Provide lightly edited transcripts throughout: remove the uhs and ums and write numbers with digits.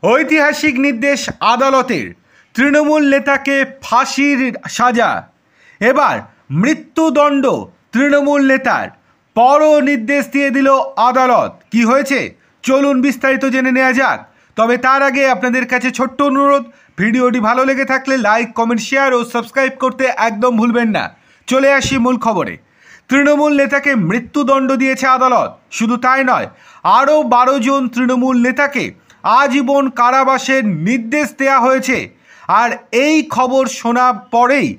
ঐতিহাসিক নির্দেশ আদালতের, তৃণমূল নেতাকে ফাঁসির সাজা, এবার মৃত্যুদণ্ড তৃণমূল নেতার। বড় নির্দেশ দিয়ে দিল আদালত। কি হয়েছে চলুন বিস্তারিত জেনে নেওয়া যাক। তবে তার আগে আপনাদের কাছে ছোট্ট অনুরোধ, ভিডিওটি ভালো লেগে থাকলে লাইক, কমেন্ট, শেয়ার ও সাবস্ক্রাইব করতে একদম ভুলবেন না। চলে আসি মূল খবরে। তৃণমূল নেতাকে মৃত্যুদণ্ড দিয়েছে আদালত। শুধু তাই নয়, আরও 12 জন তৃণমূল নেতাকে আজীবন কারাবাসের নির্দেশ দেওয়া হয়েছে। আর এই খবর শোনা পরেই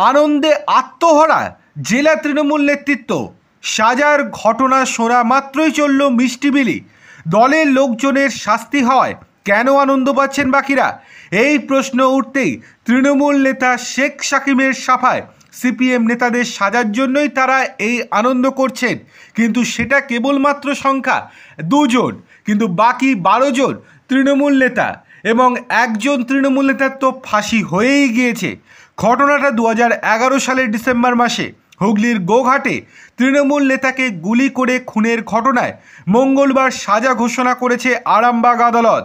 আনন্দে আত্মহারা জেলা তৃণমূল নেতৃত্ব। সাজার ঘটনা শোনা মাত্রই চলল মিষ্টি বিলি। দলের লোকজনের শাস্তি হয়, কেন আনন্দ পাচ্ছেন বাকিরা? এই প্রশ্ন উঠতেই তৃণমূল নেতা শেখ শাকিমের সাফায় সিপিএম নেতাদের সাজার জন্যই তারা এই আনন্দ করছেন। কিন্তু সেটা কেবলমাত্র সংখ্যা 2 জন, কিন্তু বাকি 12 জন তৃণমূল নেতা এবং একজন তৃণমূল নেতার তো ফাঁসি হয়েই গিয়েছে। ঘটনাটা 2011 সালের ডিসেম্বর মাসে হুগলির গোঘাটে তৃণমূল নেতাকে গুলি করে খুনের ঘটনায় মঙ্গলবার সাজা ঘোষণা করেছে আরামবাগ আদালত।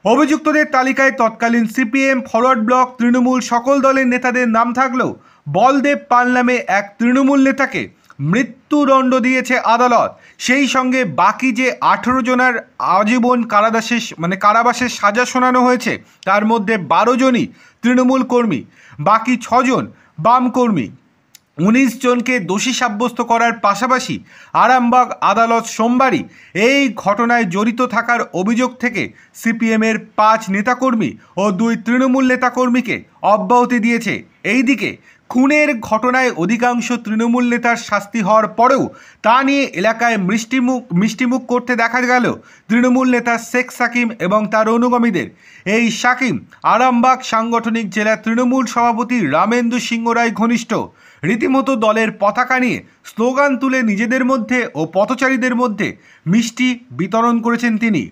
অভিযুক্তদের তালিকায় তৎকালীন সিপিএম, ফরওয়ার্ড ব্লক, তৃণমূল সকল দলের নেতাদের নাম থাকলেও বলদেব পাল নামে এক তৃণমূল নেতাকে মৃত্যুদণ্ড দিয়েছে আদালত। সেই সঙ্গে বাকি যে 18 জনের আজীবন কারাবাসের সাজা শোনানো হয়েছে, তার মধ্যে 12 জনই তৃণমূল কর্মী, বাকি 6 জন বাম কর্মী। 19 জনকে দোষী সাব্যস্ত করার পাশাপাশি আরামবাগ আদালত সোমবারই এই ঘটনায় জড়িত থাকার অভিযোগ থেকে সিপিএমের 5 নেতাকর্মী ও 2 তৃণমূল নেতাকর্মীকে অব্যাহতি দিয়েছে। এইদিকে খুনের ঘটনায় অধিকাংশ তৃণমূল নেতার শাস্তি হওয়ার পরেও তা নিয়ে এলাকায় মিষ্টিমুখ করতে দেখা গেল তৃণমূল নেতা শেখ শাকিম এবং তার অনুগামীদের। এই শাকিম আরামবাগ সাংগঠনিক জেলা তৃণমূল সভাপতি রামেন্দু সিংহ রায় ঘনিষ্ঠ। রীতিমতো দলের পতাকা নিয়ে স্লোগান তুলে নিজেদের মধ্যে ও পথচারীদের মধ্যে মিষ্টি বিতরণ করেছেন তিনি।